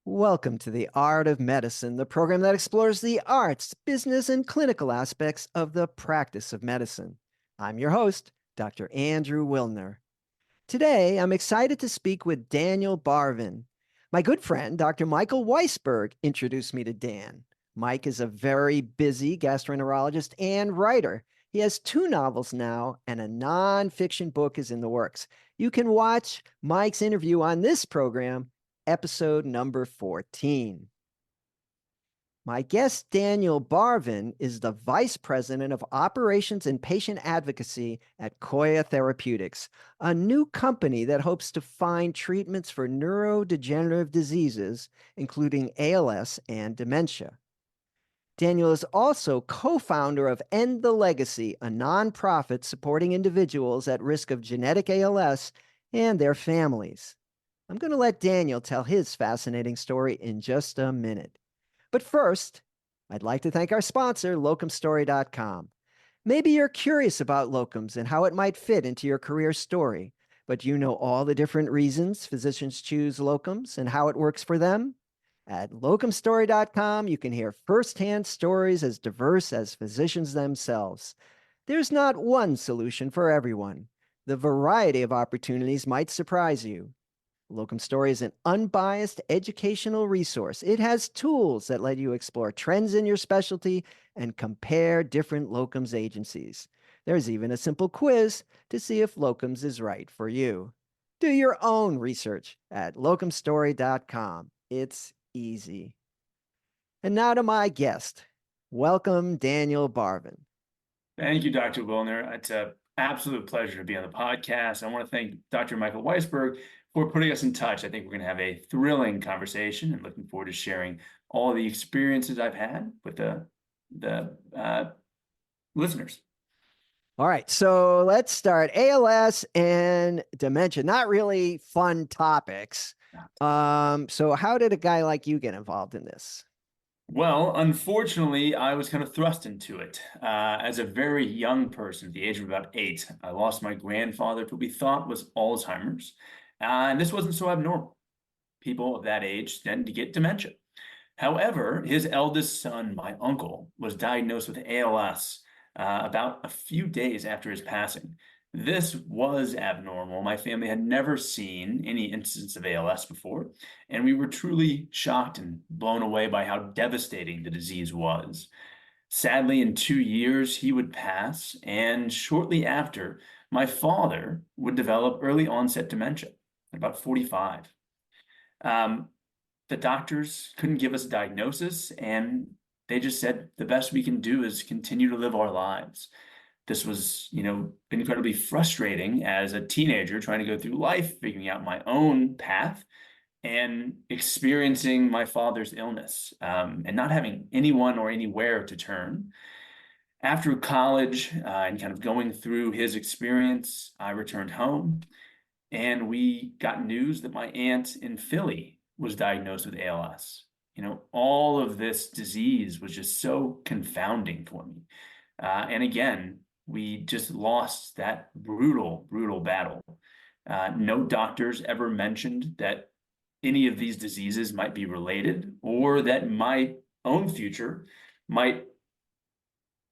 Welcome to the Art of Medicine, the program that explores the arts, business, and clinical aspects of the practice of medicine. I'm your host, Dr. Andrew Wilner. Today, I'm excited to speak with Daniel Barvin. My good friend, Dr. Michael Weisberg, introduced me to Dan. Mike is a very busy gastroenterologist and writer. He has two novels now, and a nonfiction book is in the works. You can watch Mike's interview on this program, episode number 14. My guest, Daniel Barvin, is the Vice President of Operations and Patient Advocacy at Koya Therapeutics, a new company that hopes to find treatments for neurodegenerative diseases, including ALS and dementia. Daniel is also co-founder of End the Legacy, a nonprofit supporting individuals at risk of genetic ALS and their families. I'm going to let Daniel tell his fascinating story in just a minute. But first, I'd like to thank our sponsor, locumstory.com. Maybe you're curious about locums and how it might fit into your career story, but you know all the different reasons physicians choose locums and how it works for them? At locumstory.com, you can hear firsthand stories as diverse as physicians themselves. There's not one solution for everyone. The variety of opportunities might surprise you. Locum Story is an unbiased educational resource. It has tools that let you explore trends in your specialty and compare different locums agencies. There's even a simple quiz to see if locums is right for you. Do your own research at locumstory.com. It's easy. And now to my guest. Welcome, Daniel Barvin. Thank you, Dr. Wilner. It's an absolute pleasure to be on the podcast. I want to thank Dr. Michael Weisberg for putting us in touch. I think we're going to have a thrilling conversation and looking forward to sharing all the experiences I've had with the listeners. All right, so let's start. ALS and dementia, not really fun topics. So how did a guy like you get involved in this? Well, unfortunately, I was kind of thrust into it. As a very young person, at the age of about 8, I lost my grandfather to what we thought was Alzheimer's. And this wasn't so abnormal. People of that age tend to get dementia. However, his eldest son, my uncle, was diagnosed with ALS about a few days after his passing. This was abnormal. My family had never seen any instance of ALS before, and we were truly shocked and blown away by how devastating the disease was. Sadly, in 2 years, he would pass, and shortly after, my father would develop early onset dementia at about 45. Um, the doctors couldn't give us a diagnosis, and they just said the best we can do is continue to live our lives. This was, incredibly frustrating as a teenager trying to go through life, figuring out my own path and experiencing my father's illness, and not having anyone or anywhere to turn. After college and kind of going through his experience, I returned home and we got news that my aunt in Philly was diagnosed with ALS. All of this disease was just so confounding for me. And again, we just lost that brutal, brutal battle. No doctors ever mentioned that any of these diseases might be related or that my own future might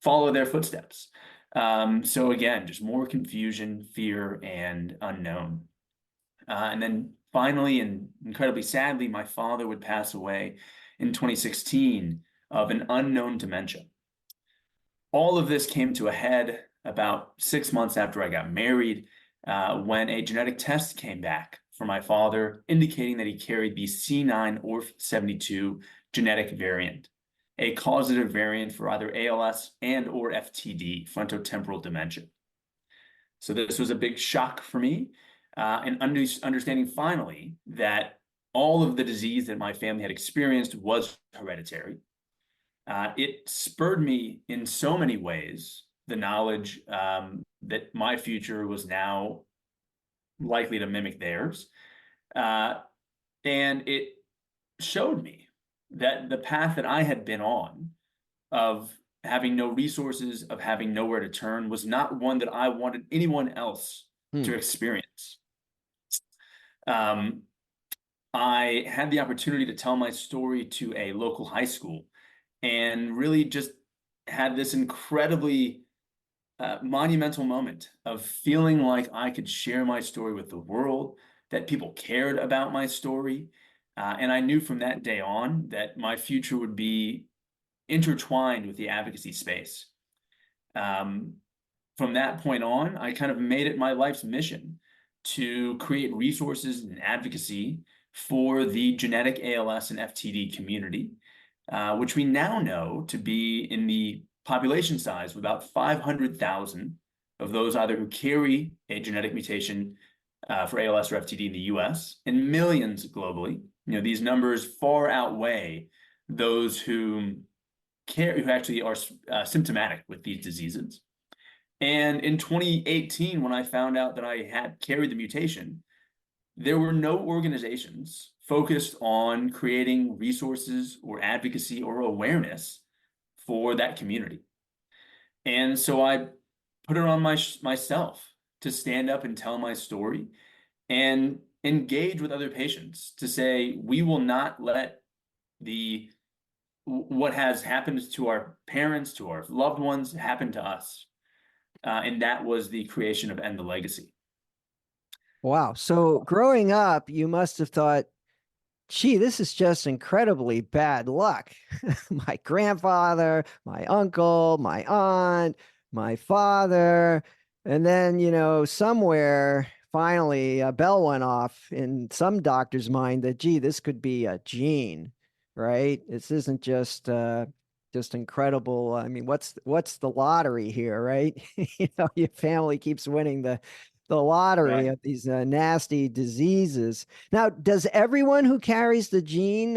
follow their footsteps. So again, just more confusion, fear, and unknown. And then finally, and incredibly sadly, my father would pass away in 2016 of an unknown dementia. All of this came to a head about 6 months after I got married, when a genetic test came back for my father, indicating that he carried the C9orf72 genetic variant, a causative variant for either ALS and or FTD, frontotemporal dementia. So this was a big shock for me, and understanding finally that all of the disease that my family had experienced was hereditary. It spurred me in so many ways, the knowledge that my future was now likely to mimic theirs. And it showed me that the path that I had been on of having no resources, of having nowhere to turn, was not one that I wanted anyone else to experience. I had the opportunity to tell my story to a local high school and really just had this incredibly monumental moment of feeling like I could share my story with the world, that people cared about my story. And I knew from that day on that my future would be intertwined with the advocacy space. Um, from that point on, I kind of made it my life's mission to create resources and advocacy for the genetic ALS and FTD community, which we now know to be in the population size of about 500,000 of those either who carry a genetic mutation for ALS or FTD in the US and millions globally. These numbers far outweigh those who actually are symptomatic with these diseases. And in 2018, when I found out that I had carried the mutation, there were no organizations focused on creating resources or advocacy or awareness for that community. And so I put it on myself to stand up and tell my story and engage with other patients to say, we will not let what has happened to our parents, to our loved ones, happen to us. And that was the creation of End the Legacy. Wow. So growing up, you must have thought, gee, this is just incredibly bad luck. My grandfather, my uncle, my aunt, my father. And then, somewhere finally a bell went off in some doctor's mind that, gee, this could be a gene, right? This isn't just incredible. I mean, what's the lottery here, right? Your family keeps winning the lottery Right. of these nasty diseases. Now, does everyone who carries the gene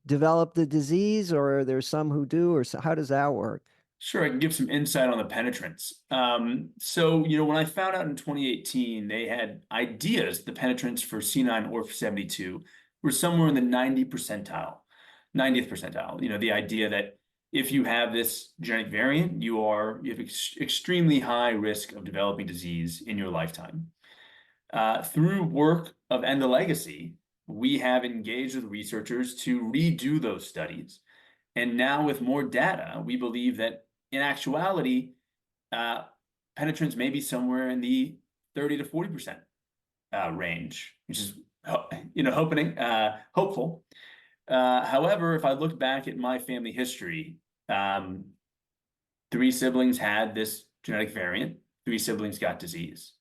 develop the disease, or are there some who do, or how does that work? Sure, I can give some insight on the penetrance. When I found out in 2018, they had ideas the penetrance for C9orf72 were somewhere in the 90th percentile. The idea that if you have this genetic variant, you have extremely high risk of developing disease in your lifetime. Through work of End the Legacy, we have engaged with researchers to redo those studies. And now, with more data, we believe that in actuality, uh, penetrance may be somewhere in the 30 to 40% range, which is hopeful. However, if I look back at my family history, um, 3 siblings had this genetic variant, 3 siblings got disease.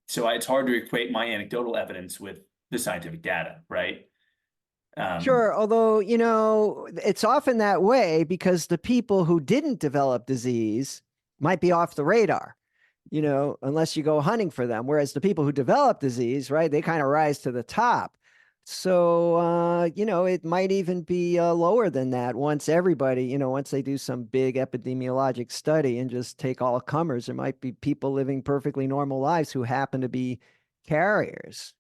So it's hard to equate my anecdotal evidence with the scientific data, right? Um, Sure, although, it's often that way because the people who didn't develop disease might be off the radar, unless you go hunting for them. Whereas the people who develop disease, right, they kind of rise to the top. So, it might even be lower than that once everybody, once they do some big epidemiologic study and just take all comers, there might be people living perfectly normal lives who happen to be carriers.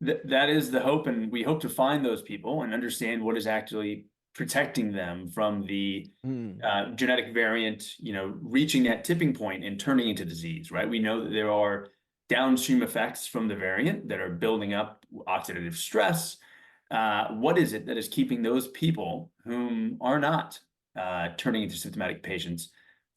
That is the hope, and we hope to find those people and understand what is actually protecting them from the Hmm. genetic variant, reaching that tipping point and turning into disease, right? We know that there are downstream effects from the variant that are building up oxidative stress. What is it that is keeping those people whom are not turning into symptomatic patients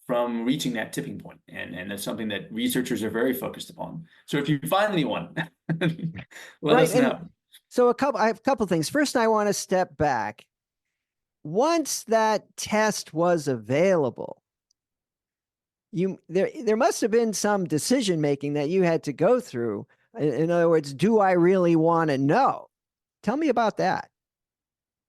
from reaching that tipping point? And that's something that researchers are very focused upon. So if you find anyone, let Right. us And know. so I have a couple things. First, I want to step back. Once that test was available, there must have been some decision making that you had to go through. In other words, do I really want to know? Tell me about that.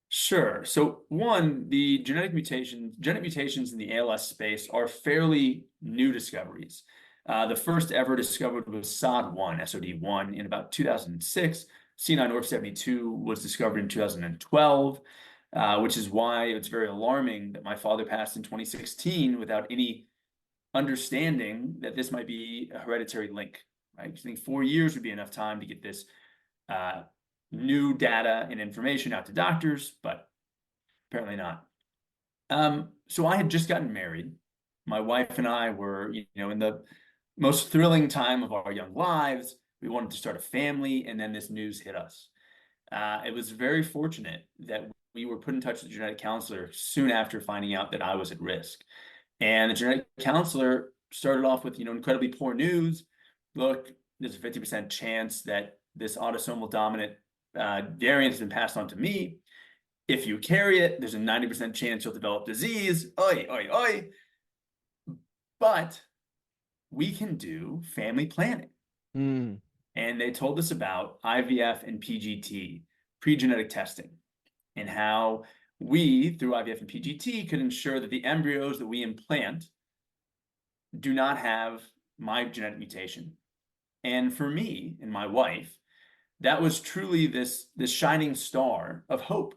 Sure. So one, the genetic mutations in the ALS space are fairly new discoveries. The first ever discovered was SOD1 in about 2006. C9orf72 was discovered in 2012, which is why it's very alarming that my father passed in 2016 without any understanding that this might be a hereditary link, right? I think 4 years would be enough time to get this uh, new data and information out to doctors, but apparently not. So I had just gotten married. My wife and I were, in the most thrilling time of our young lives. We wanted to start a family, and then this news hit us. It was very fortunate that we were put in touch with a genetic counselor soon after finding out that I was at risk. And the genetic counselor started off with, incredibly poor news. Look, there's a 50% chance that this autosomal dominant variant has been passed on to me. If you carry it, there's a 90% chance you'll develop disease. Oi, oi, oi. But we can do family planning. Mm. And they told us about IVF and PGT, pre-genetic testing, and how we, through IVF and PGT, could ensure that the embryos that we implant do not have my genetic mutation. And for me and my wife, that was truly this shining star of hope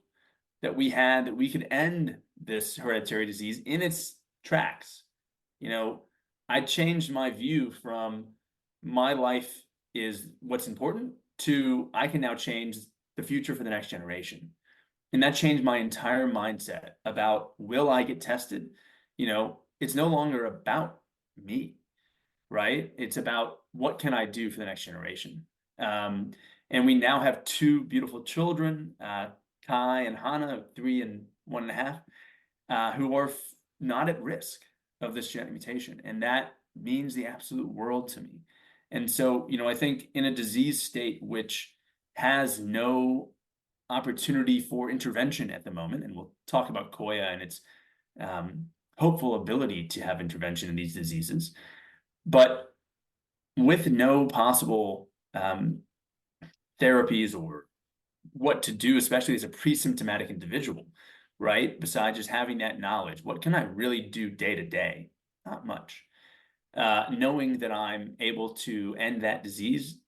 that we had, that we could end this hereditary disease in its tracks. I changed my view from my life is what's important to I can now change the future for the next generation. And that changed my entire mindset about, will I get tested? It's no longer about me, right? It's about, what can I do for the next generation? And we now have two beautiful children, Kai and Hannah, 3 and 1.5, who are not at risk of this genetic mutation. And that means the absolute world to me. And so, I think in a disease state which has no opportunity for intervention at the moment, and we'll talk about Koya and its hopeful ability to have intervention in these diseases, but with no possible therapies or what to do, especially as a pre-symptomatic individual, right? Besides just having that knowledge, what can I really do day to day? Not much. Knowing that I'm able to end that disease,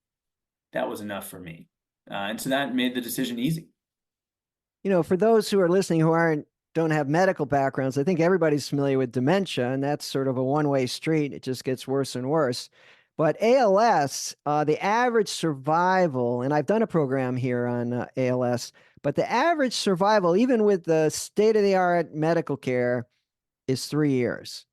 that was enough for me. And so that made the decision easy. For those who are listening who don't have medical backgrounds, I think everybody's familiar with dementia, and that's sort of a one-way street. It just gets worse and worse. But ALS, the average survival, and I've done a program here on ALS, but the average survival, even with the state-of-the-art medical care, is 3 years.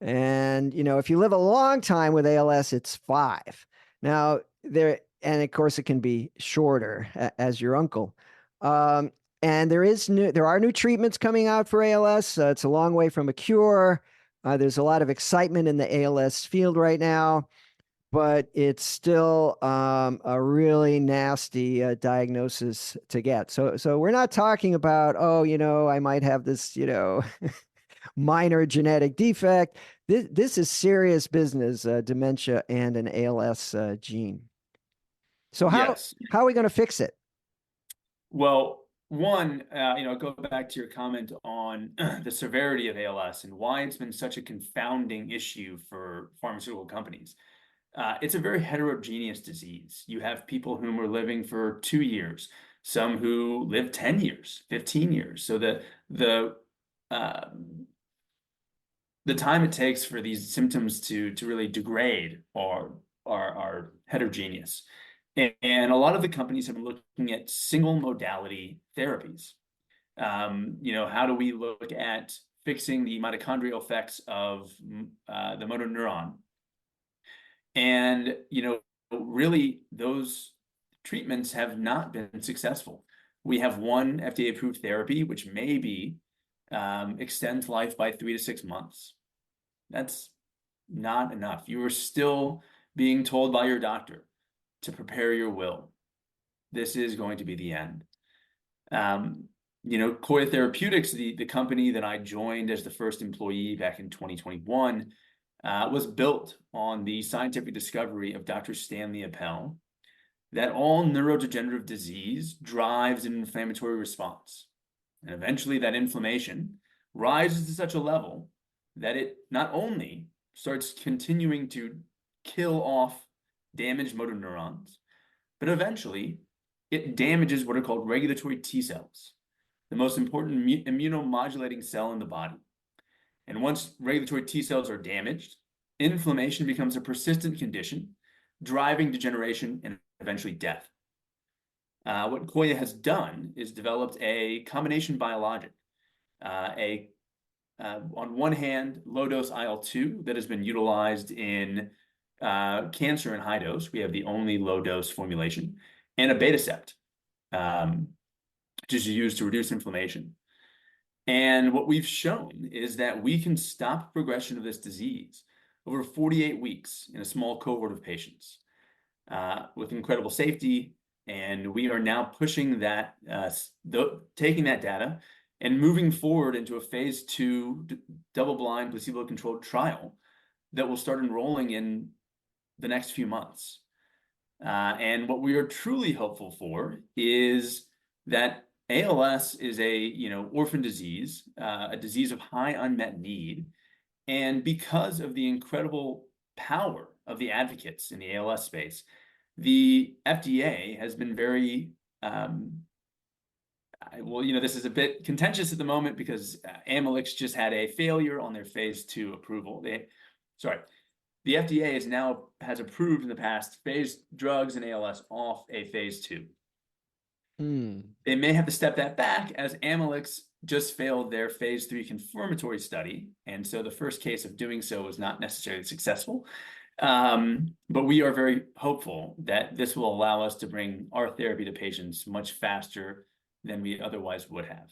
And, if you live a long time with ALS, it's 5. Now, and of course, it can be shorter, as your uncle. And there are new treatments coming out for ALS. It's a long way from a cure. There's a lot of excitement in the ALS field right now, but it's still a really nasty diagnosis to get. So we're not talking about, I might have this, minor genetic defect. This is serious business, dementia and an ALS gene. So how Yes. are we going to fix it? Well, one, go back to your comment on the severity of ALS and why it's been such a confounding issue for pharmaceutical companies. It's a very heterogeneous disease. You have people whom are living for 2 years, some who live 10 years, 15 years. So the time it takes for these symptoms to really degrade are heterogeneous. And a lot of the companies have been looking at single modality therapies. How do we look at fixing the mitochondrial effects of the motor neuron? And, really those treatments have not been successful. We have one FDA-approved therapy, which maybe extends life by 3 to 6 months. That's not enough. You are still being told by your doctor to prepare your will. This is going to be the end. Koya Therapeutics, the company that I joined as the first employee back in 2021, was built on the scientific discovery of Dr. Stanley Appel that all neurodegenerative disease drives an inflammatory response. And eventually that inflammation rises to such a level that it not only starts continuing to kill off damaged motor neurons, but eventually it damages what are called regulatory T cells, the most important immunomodulating cell in the body. And once regulatory T cells are damaged, inflammation becomes a persistent condition, driving degeneration and eventually death. What Koya has done is developed a combination biologic, on one hand, low-dose IL-2 that has been utilized in cancer in high dose. We have the only low dose formulation, and abatacept, which is used to reduce inflammation. And what we've shown is that we can stop progression of this disease over 48 weeks in a small cohort of patients with incredible safety. And we are now pushing that, taking that data and moving forward into a phase 2 double-blind placebo-controlled trial that will start enrolling in the next few months. And what we are truly hopeful for is that ALS is a orphan disease, a disease of high unmet need, and because of the incredible power of the advocates in the ALS space, the FDA has been very this is a bit contentious at the moment because Amylyx just had a failure on their phase 2 approval. The FDA has approved in the past phase drugs in ALS off a phase 2. They may have to step that back as Amylyx just failed their phase 3 confirmatory study, and so the first case of doing so was not necessarily successful. But we are very hopeful that this will allow us to bring our therapy to patients much faster than we otherwise would have.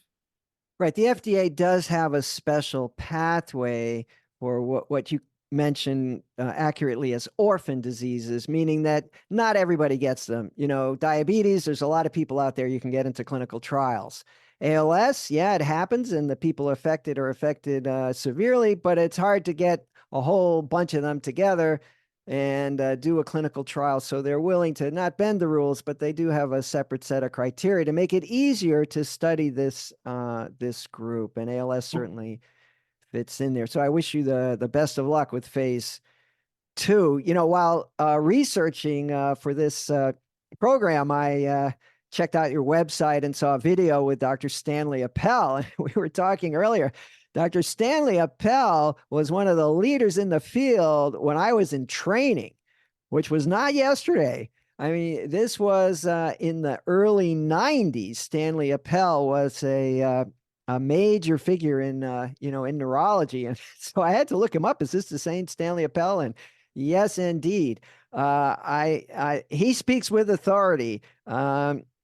Right. The FDA does have a special pathway for what you mentioned accurately as orphan diseases, meaning that not everybody gets them. Diabetes, there's a lot of people out there you can get into clinical trials. ALS, yeah, it happens, and the people affected are affected severely, but it's hard to get a whole bunch of them together and do a clinical trial. So they're willing to not bend the rules, but they do have a separate set of criteria to make it easier to study this group. And ALS certainly fits in there. So I wish you the best of luck with phase 2. While researching for this program, I checked out your website and saw a video with Dr. Stanley Appel. We were talking earlier. Dr. Stanley Appel was one of the leaders in the field when I was in training, which was not yesterday. I mean, this was in the early 90s. Stanley Appel was a major figure in in neurology, and so I had to look him up. Is this the same Stanley Appel? And yes, indeed. He speaks with authority.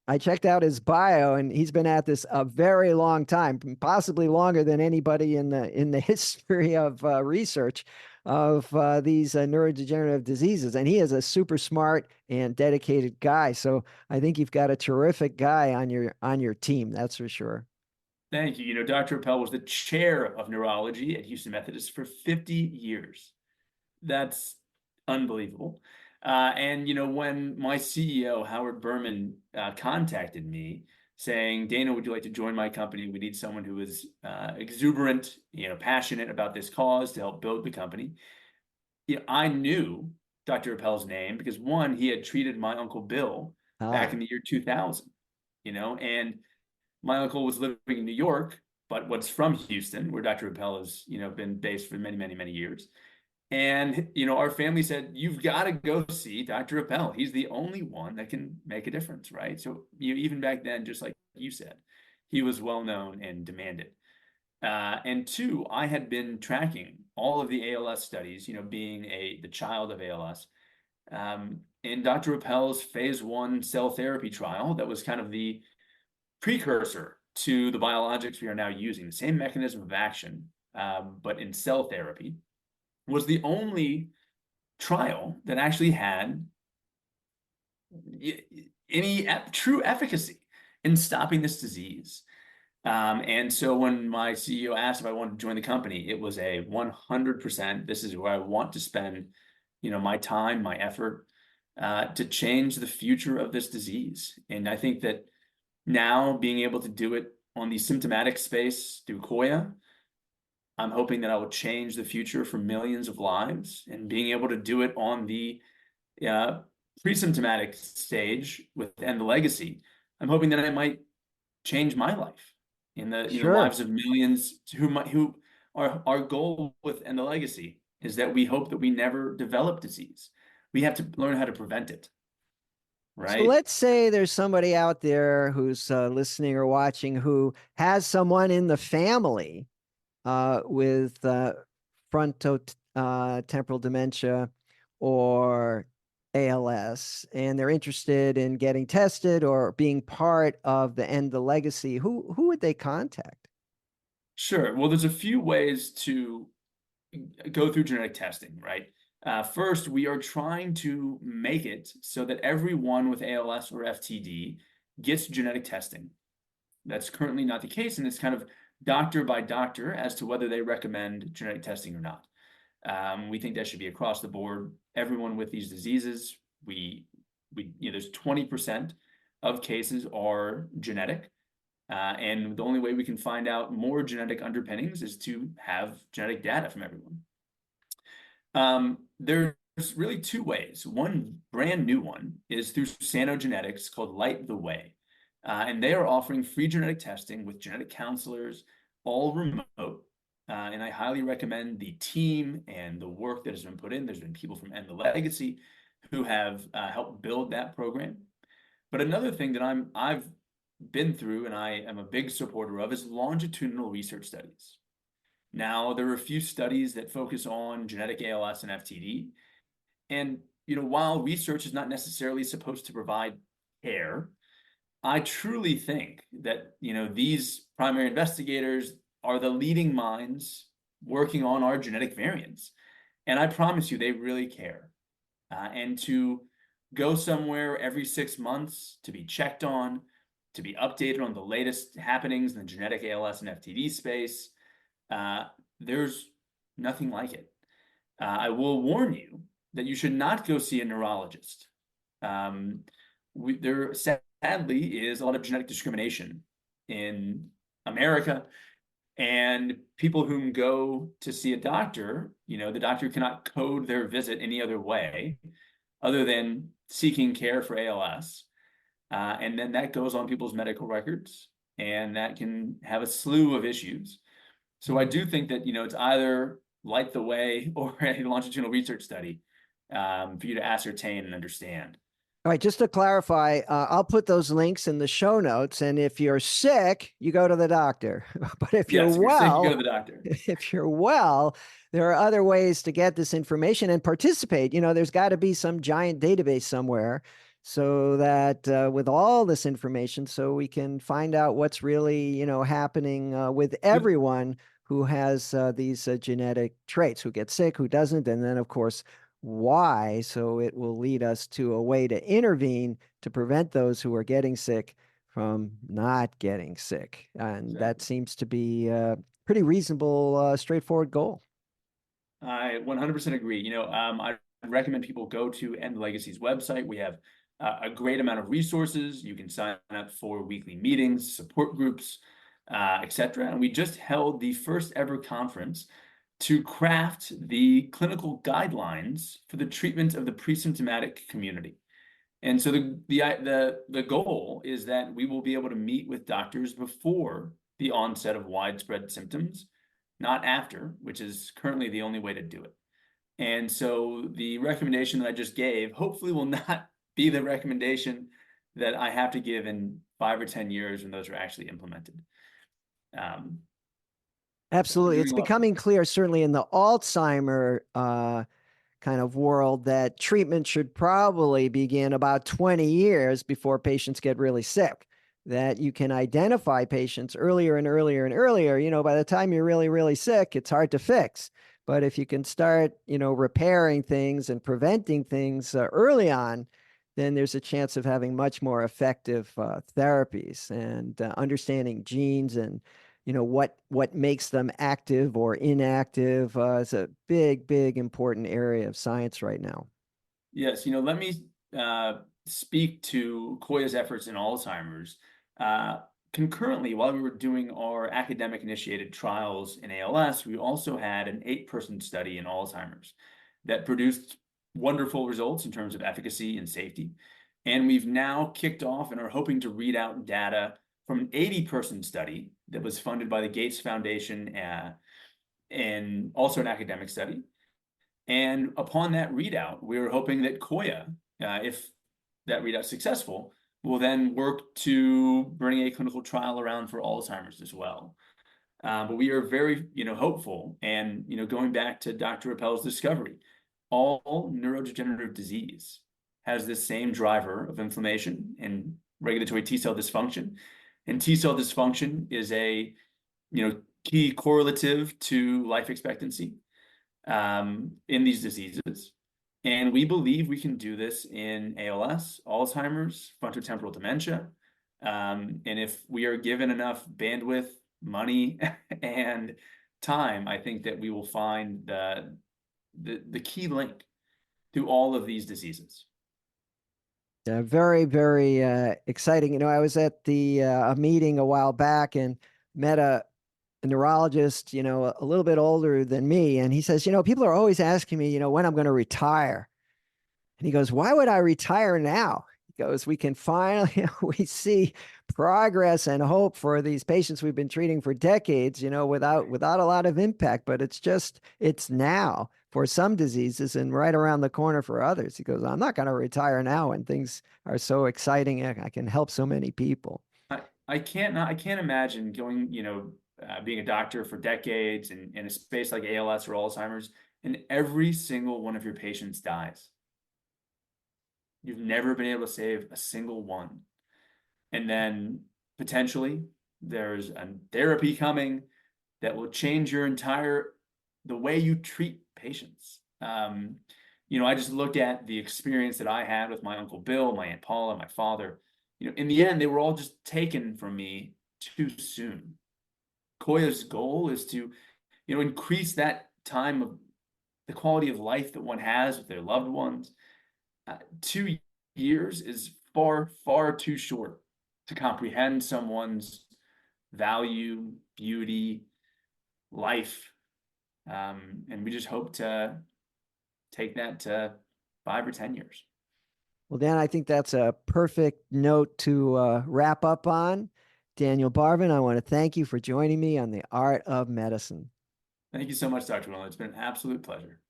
I checked out his bio, and he's been at this a very long time, possibly longer than anybody in the history of research of these neurodegenerative diseases. And he is a super smart and dedicated guy. So I think you've got a terrific guy on your team. That's for sure. Thank you. Dr. Appel was the chair of neurology at Houston Methodist for 50 years. That's unbelievable. And when my CEO, Howard Berman, contacted me saying, Dana, would you like to join my company? We need someone who is exuberant, passionate about this cause to help build the company. I knew Dr. Appel's name because one, he had treated my Uncle Bill back in the year 2000, and my uncle was living in New York, but was from Houston, where Dr. Appel has, been based for many, many, many years. And, our family said, you've got to go see Dr. Appel. He's the only one that can make a difference, right? So even back then, just like you said, he was well known and demanded. And two, I had been tracking all of the ALS studies, being the child of ALS. In Dr. Appel's phase 1 cell therapy trial, that was kind of the precursor to the biologics we are now using, the same mechanism of action, but in cell therapy, was the only trial that actually had any true efficacy in stopping this disease. And so when my CEO asked if I wanted to join the company, it was a 100%, this is where I want to spend, my time, my effort, to change the future of this disease. And I think that now being able to do it on the symptomatic space through Koya, I'm hoping that I will change the future for millions of lives, and being able to do it on the pre-symptomatic stage with End the Legacy, I'm hoping that I might change my life in the Sure. lives of millions who are our goal with End the Legacy is that we hope that we never develop disease. We have to learn how to prevent it. Right. So let's say there's somebody out there who's listening or watching who has someone in the family with frontotemporal dementia or ALS, and they're interested in getting tested or being part of the End the Legacy, who would they contact? Sure. Well, there's a few ways to go through genetic testing, right? First, we are trying to make it so that everyone with ALS or FTD gets genetic testing. That's currently not the case, and it's kind of doctor by doctor as to whether they recommend genetic testing or not. We think that should be across the board. Everyone with these diseases, there's 20% of cases are genetic, and the only way we can find out more genetic underpinnings is to have genetic data from everyone. There's really two ways. One brand new one is through Sanogenetics called Light the Way. And they are offering free genetic testing with genetic counselors, all remote. And I highly recommend the team and the work that has been put in. There's been people from End the Legacy who have helped build that program. But another thing that I've been through and I am a big supporter of is longitudinal research studies. Now, there are a few studies that focus on genetic ALS and FTD. And, while research is not necessarily supposed to provide care, I truly think that, these primary investigators are the leading minds working on our genetic variants. And I promise you, they really care. And to go somewhere every 6 months to be checked on, to be updated on the latest happenings in the genetic ALS and FTD space, there's nothing like it. I will warn you that you should not go see a neurologist. There sadly is a lot of genetic discrimination in America, and people who go to see a doctor, the doctor cannot code their visit any other way other than seeking care for ALS. And then that goes on people's medical records, and that can have a slew of issues. So I do think that, it's either Light the Way or a longitudinal research study for you to ascertain and understand. All right, just to clarify, I'll put those links in the show notes. And if you're sick, you go to the doctor. But if you're Yes, if you're sick, you go well, to the doctor. if you're well, there are other ways to get this information and participate. There's got to be some giant database somewhere so that with all this information, so we can find out what's really, happening with Good. everyone who has these genetic traits, who gets sick, who doesn't, and then, of course, why. So it will lead us to a way to intervene to prevent those who are getting sick from not getting sick. And that Exactly. seems to be a pretty reasonable, straightforward goal. I 100% agree. I recommend people go to End Legacy's website. We have a great amount of resources. You can sign up for weekly meetings, support groups, etc. And we just held the first ever conference to craft the clinical guidelines for the treatment of the pre-symptomatic community. And so the goal is that we will be able to meet with doctors before the onset of widespread symptoms, not after, which is currently the only way to do it. And so the recommendation that I just gave hopefully will not be the recommendation that I have to give in 5 or 10 years when those are actually implemented. So you're Absolutely. It's doing well. becoming clear, certainly in the Alzheimer kind of world, that treatment should probably begin about 20 years before patients get really sick. That you can identify patients earlier and earlier and earlier. By the time you're really, really sick, it's hard to fix. But if you can start, repairing things and preventing things early on, then there's a chance of having much more effective therapies and understanding genes and what makes them active or inactive is a big, big, important area of science right now. Yes, let me speak to Koya's efforts in Alzheimer's. Uh, Concurrently, while we were doing our academic-initiated trials in ALS, we also had an 8-person study in Alzheimer's that produced wonderful results in terms of efficacy and safety. And we've now kicked off and are hoping to read out data from an 80-person study that was funded by the Gates Foundation and also an academic study. And upon that readout, we were hoping that Koya, if that readout's successful, will then work to bring a clinical trial around for Alzheimer's as well. But we are very, hopeful. And, going back to Dr. Appel's discovery, all neurodegenerative disease has this same driver of inflammation and regulatory T cell dysfunction. And T cell dysfunction is a key correlative to life expectancy in these diseases. And we believe we can do this in ALS, Alzheimer's, frontotemporal dementia. And if we are given enough bandwidth, money, and time, I think that we will find the key link to all of these diseases. Yeah, very, very exciting. I was at a meeting a while back and met a neurologist, a little bit older than me. And he says, people are always asking me, when I'm going to retire. And he goes, why would I retire now? He goes, we can finally, we see progress and hope for these patients we've been treating for decades, without a lot of impact, but it's now for some diseases and right around the corner for others. He goes, I'm not going to retire now when things are so exciting. I can help so many people. I can't imagine going, being a doctor for decades in a space like ALS or Alzheimer's, and every single one of your patients dies. You've never been able to save a single one. And then potentially there's a therapy coming that will change the way you treat patients. I just look at the experience that I had with my Uncle Bill, my Aunt Paula, my father. In the end, they were all just taken from me too soon. Koya's goal is to, increase that time of the quality of life that one has with their loved ones. 2 years is far, far too short to comprehend someone's value, beauty, life. And we just hope to take that to 5 or 10 years. Well, Dan, I think that's a perfect note to wrap up on. Daniel Barvin, I want to thank you for joining me on The Art of Medicine. Thank you so much, Dr. Wilner. It's been an absolute pleasure.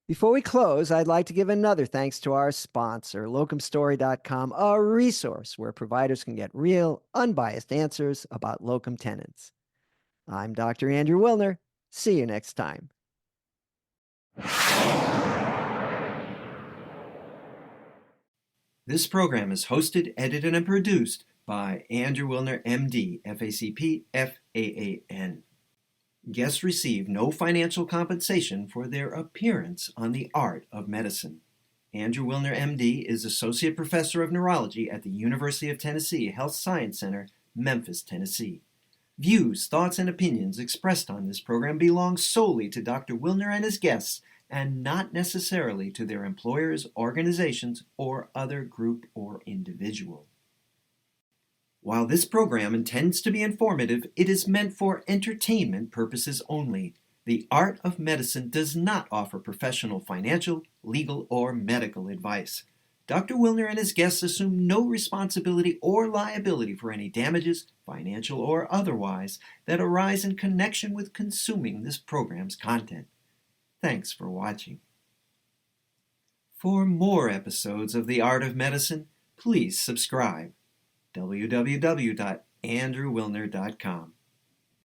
Before we close, I'd like to give another thanks to our sponsor, locumstory.com, a resource where providers can get real, unbiased answers about locum tenens. I'm Dr. Andrew Wilner. See you next time. This program is hosted, edited, and produced by Andrew Wilner, MD, FACP, FAAN. Guests receive no financial compensation for their appearance on The Art of Medicine. Andrew Wilner, MD, is Associate Professor of Neurology at the University of Tennessee Health Science Center, Memphis, Tennessee. Views, thoughts, and opinions expressed on this program belong solely to Dr. Wilner and his guests and not necessarily to their employers, organizations, or other group or individual. While this program intends to be informative, it is meant for entertainment purposes only. The Art of Medicine does not offer professional financial, legal, or medical advice. Dr. Wilner and his guests assume no responsibility or liability for any damages, financial or otherwise, that arise in connection with consuming this program's content. Thanks for watching. For more episodes of The Art of Medicine, please subscribe. www.andrewwilner.com